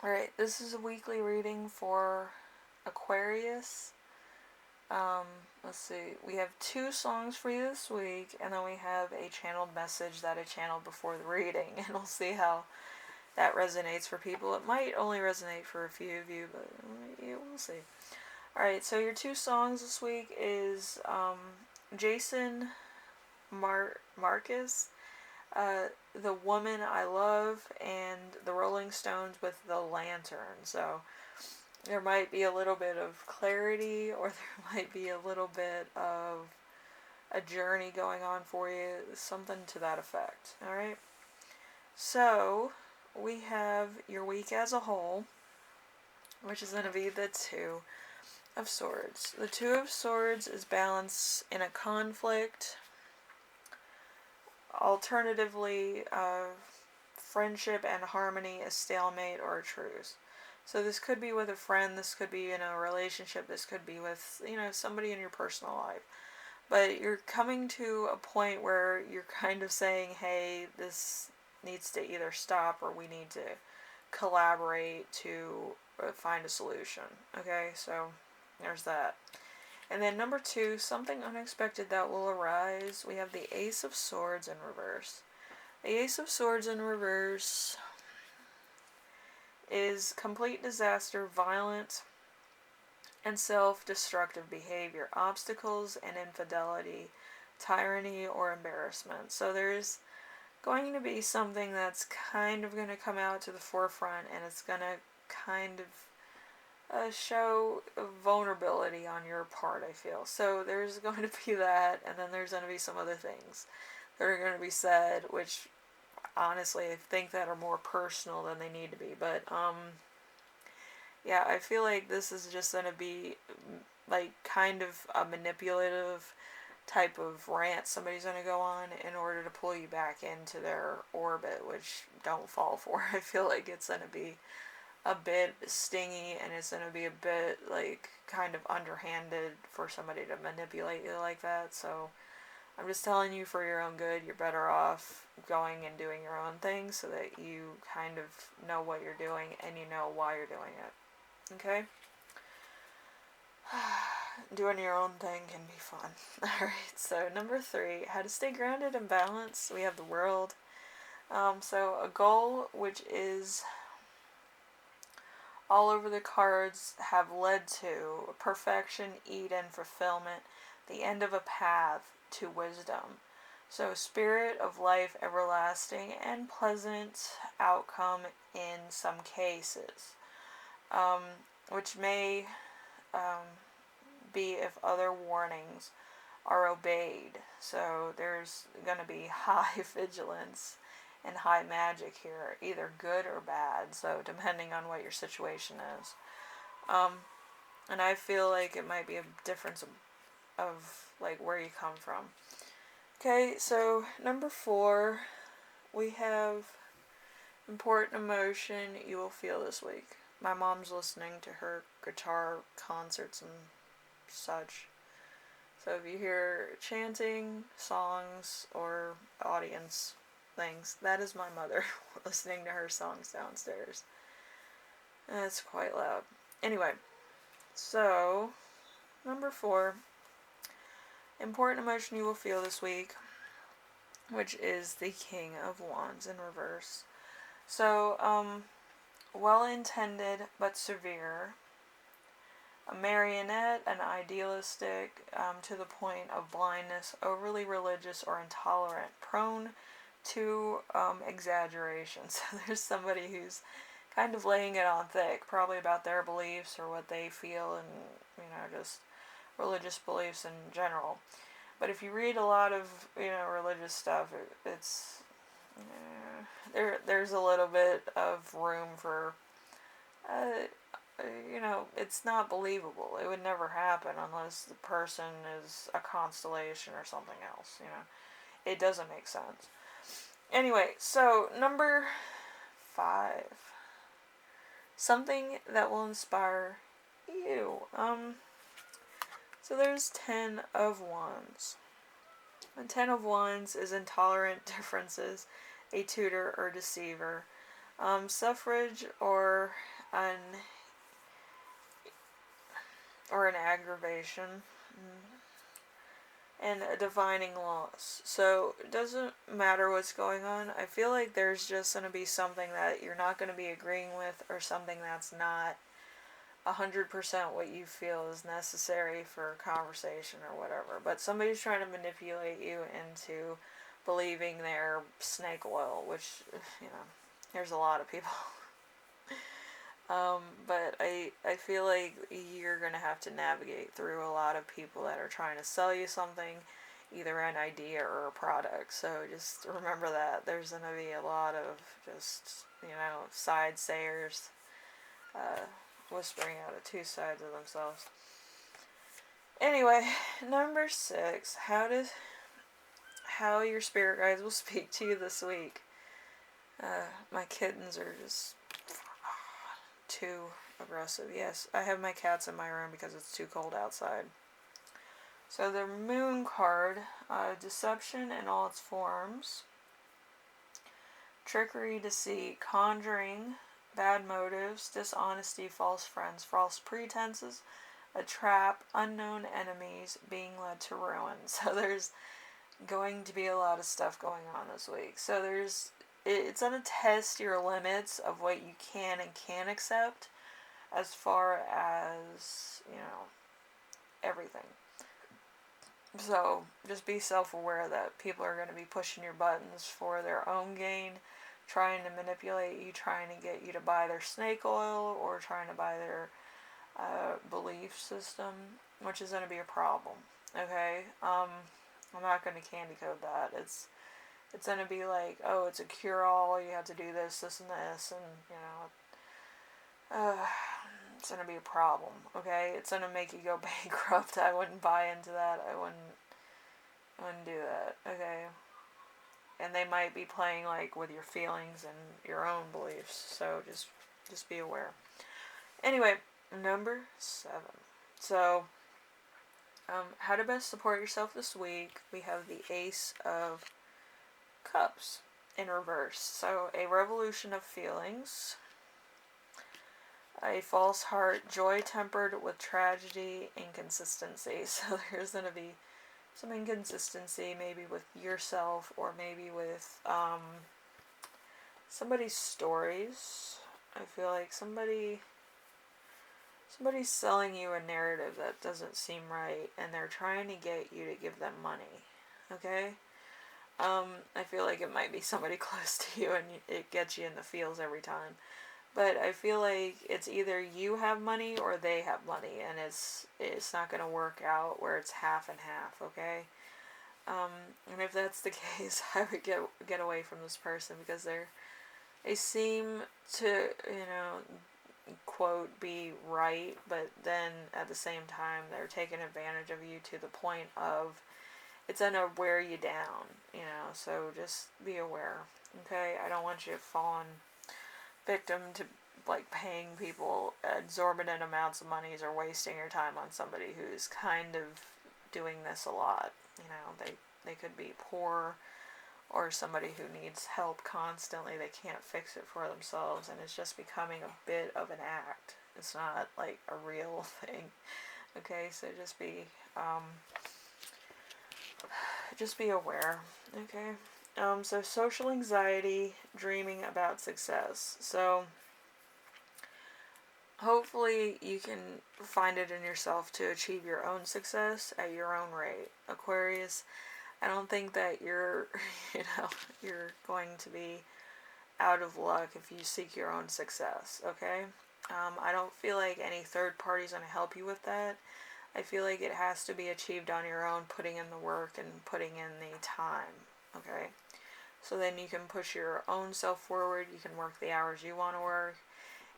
Alright, this is a weekly reading for Aquarius. Let's see, we have 2 songs for you this week, and then we have a channeled message that I channeled before the reading, and we'll see how that resonates for people. It might only resonate for a few of you, but we'll see. Alright, so your 2 songs this week is Jason Marcus, The Woman I Love, and the Rolling Stones with The Lantern. So there might be a little bit of clarity, or there might be a little bit of a journey going on for you, something to that effect. Alright? So we have your week as a whole, which is going to be the 2 of Swords. The 2 of Swords is balance in a conflict. Alternatively, friendship and harmony, a stalemate, or a truce. So this could be with a friend, this could be in a relationship, this could be with, somebody in your personal life. But you're coming to a point where you're kind of saying, hey, this needs to either stop or we need to collaborate to find a solution. Okay, so there's that. And then number 2, something unexpected that will arise. We have the Ace of Swords in reverse. The Ace of Swords in reverse is complete disaster, violence, and self-destructive behavior, obstacles and infidelity, tyranny, or embarrassment. So there's going to be something that's kind of going to come out to the forefront, and it's going to kind of show vulnerability on your part, I feel. So there's going to be that, and then there's going to be some other things that are going to be said, which honestly I think that are more personal than they need to be. But yeah, I feel like this is just going to be like kind of a manipulative type of rant somebody's going to go on in order to pull you back into their orbit, which don't fall for. I feel like it's going to be a bit stingy, and it's going to be a bit like kind of underhanded for somebody to manipulate you like that. So I'm just telling you, for your own good, you're better off going and doing your own thing so that you kind of know what you're doing and you know why you're doing it. Okay? Doing your own thing can be fun. Alright, so number 3, how to stay grounded and balanced. We have the World. So a goal which is all over the cards have led to perfection, Eden, fulfillment, the end of a path to wisdom. So spirit of life everlasting and pleasant outcome in some cases, which may be if other warnings are obeyed. So there's going to be high vigilance and high magic here, either good or bad, so depending on what your situation is. And I feel like it might be a difference of like where you come from. Okay, so number 4, we have important emotion you will feel this week. My mom's listening to her guitar concerts and such. So if you hear chanting, songs, or audience things, that is my mother listening to her songs downstairs. That's quite loud. Anyway, so number 4, important emotion you will feel this week, which is the King of Wands in reverse. So, well-intended but severe, a marionette, an idealistic, to the point of blindness, overly religious or intolerant, prone to exaggeration. So there's somebody who's kind of laying it on thick, probably about their beliefs or what they feel, and just religious beliefs in general. But if you read a lot of religious stuff, it's there's a little bit of room for it's not believable. It would never happen unless the person is a constellation or something else. It doesn't make sense. Anyway, so number 5, something that will inspire you. So there's 10 of Wands. And 10 of Wands is intolerant differences, a tutor or deceiver. Suffrage or or an aggravation, and a divining loss. So it doesn't matter what's going on. I feel like there's just going to be something that you're not going to be agreeing with, or something that's not 100% what you feel is necessary for a conversation or whatever. But somebody's trying to manipulate you into believing they're snake oil, which, there's a lot of people. But I feel like you're going to have to navigate through a lot of people that are trying to sell you something, either an idea or a product. So just remember that. There's going to be a lot of just, side sayers, whispering out of two sides of themselves. Anyway, number 6, how your spirit guides will speak to you this week. My kittens are just too aggressive. Yes, I have my cats in my room because it's too cold outside. So the moon card, deception in all its forms, trickery, deceit, conjuring, bad motives, dishonesty, false friends, false pretenses, a trap, unknown enemies, being led to ruin. So there's going to be a lot of stuff going on this week. So it's going to test your limits of what you can and can't accept as far as, everything. So just be self-aware that people are going to be pushing your buttons for their own gain, trying to manipulate you, trying to get you to buy their snake oil, or trying to buy their belief system, which is going to be a problem. Okay? I'm not going to candy coat that. It's going to be like, oh, it's a cure-all, you have to do this, this, and this, and, it's going to be a problem, okay? It's going to make you go bankrupt. I wouldn't buy into that. I wouldn't do that, okay? And they might be playing, like, with your feelings and your own beliefs, so just be aware. Anyway, number 7. So, how to best support yourself this week. We have the Ace of Cups in reverse. So a revolution of feelings, a false heart, joy tempered with tragedy, inconsistency. So there's going to be some inconsistency, maybe with yourself, or maybe with somebody's stories. I feel like somebody's selling you a narrative that doesn't seem right, and they're trying to get you to give them money. Okay? I feel like it might be somebody close to you, and it gets you in the feels every time. But I feel like it's either you have money or they have money, and it's not going to work out where it's half and half, okay? And if that's the case, I would get away from this person, because they seem to, quote, be right, but then at the same time they're taking advantage of you to the point of it's gonna wear you down, so just be aware, okay? I don't want you falling victim to, like, paying people exorbitant amounts of monies or wasting your time on somebody who's kind of doing this a lot. They could be poor, or somebody who needs help constantly. They can't fix it for themselves, and it's just becoming a bit of an act. It's not like a real thing, okay? So just be aware, okay? So social anxiety, dreaming about success. So hopefully you can find it in yourself to achieve your own success at your own rate. Aquarius, I don't think that you're going to be out of luck if you seek your own success, okay? I don't feel like any third party is going to help you with that. I feel like it has to be achieved on your own, putting in the work and putting in the time, okay? So then you can push your own self forward, you can work the hours you want to work,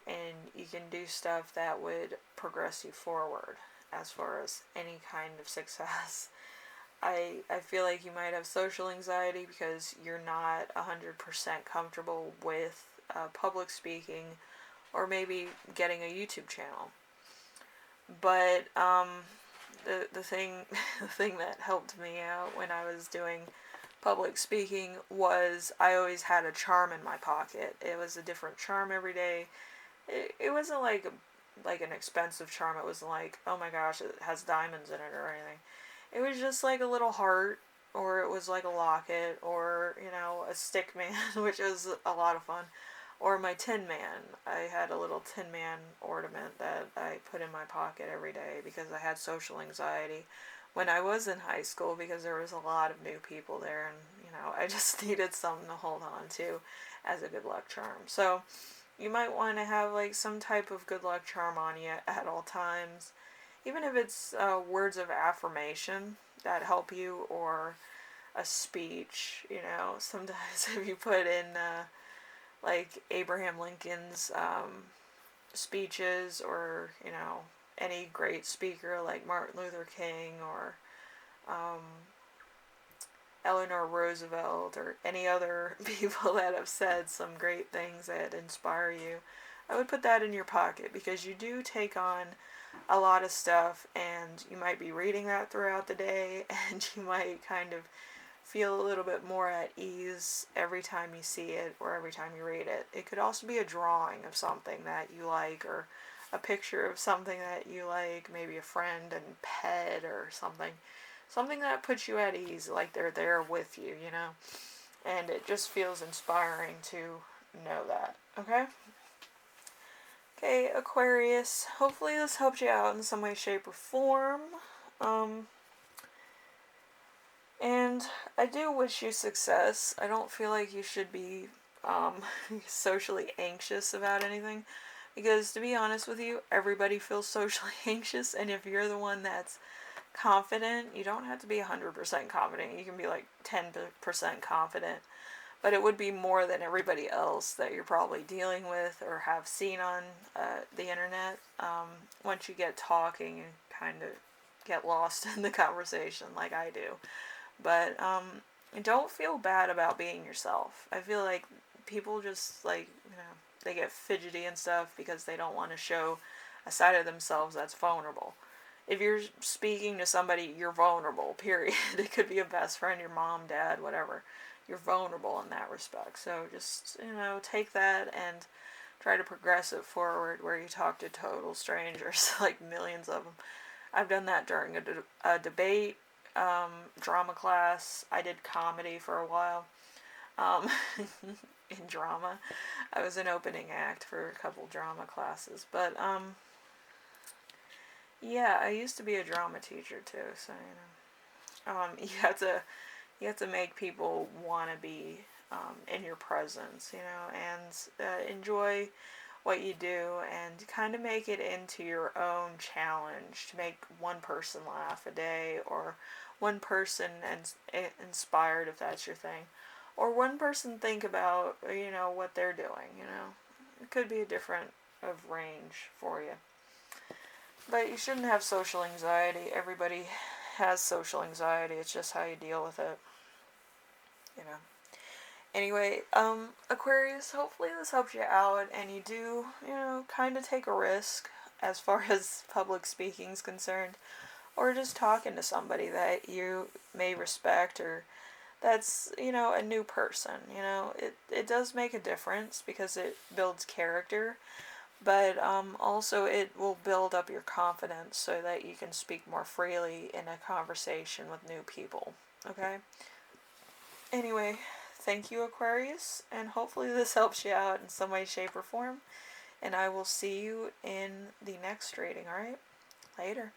and you can do stuff that would progress you forward as far as any kind of success. I feel like you might have social anxiety because you're not 100% comfortable with public speaking, or maybe getting a YouTube channel. But the thing that helped me out when I was doing public speaking was I always had a charm in my pocket. It was a different charm every day, it wasn't like an expensive charm. It wasn't like, oh my gosh, it has diamonds in it or anything. It was just like a little heart, or it was like a locket, or, a stick man, which was a lot of fun. Or my Tin Man. I had a little Tin Man ornament that I put in my pocket every day because I had social anxiety when I was in high school because there was a lot of new people there, and, I just needed something to hold on to as a good luck charm. So you might want to have like some type of good luck charm on you at all times, even if it's words of affirmation that help you, or a speech. Sometimes if you put in like Abraham Lincoln's speeches, or any great speaker like Martin Luther King, or um, Eleanor Roosevelt, or any other people that have said some great things that inspire you, I would put that in your pocket, because you do take on a lot of stuff, and you might be reading that throughout the day, and you might kind of feel a little bit more at ease every time you see it or every time you read it. It could also be a drawing of something that you like, or a picture of something that you like, maybe a friend and pet or something. Something that puts you at ease, like they're there with you, And it just feels inspiring to know that, okay? Okay, Aquarius, hopefully this helped you out in some way, shape, or form. And I do wish you success. I don't feel like you should be socially anxious about anything. Because to be honest with you, everybody feels socially anxious. And if you're the one that's confident, you don't have to be 100% confident. You can be like 10% confident. But it would be more than everybody else that you're probably dealing with or have seen on the internet. Once you get talking, you kind of get lost in the conversation like I do. But don't feel bad about being yourself. I feel like people just they get fidgety and stuff because they don't want to show a side of themselves that's vulnerable. If you're speaking to somebody, you're vulnerable, period. It could be a best friend, your mom, dad, whatever. You're vulnerable in that respect. So just, take that and try to progress it forward where you talk to total strangers, like millions of them. I've done that during a debate, drama class. I did comedy for a while. In drama, I was an opening act for a couple drama classes. But yeah, I used to be a drama teacher too. So you have to make people want to be in your presence, and enjoy what you do, and kind of make it into your own challenge to make one person laugh a day, or one person inspired, if that's your thing, or one person think about what they're doing. It could be a different of range for you, but you shouldn't have social anxiety. Everybody has social anxiety. It's just how you deal with it. Anyway, Aquarius, hopefully this helps you out, and you do, kind of take a risk as far as public speaking is concerned, or just talking to somebody that you may respect, or that's, a new person. It does make a difference because it builds character, but also it will build up your confidence so that you can speak more freely in a conversation with new people, okay? Anyway, thank you, Aquarius, and hopefully this helps you out in some way, shape, or form. And I will see you in the next reading, alright? Later.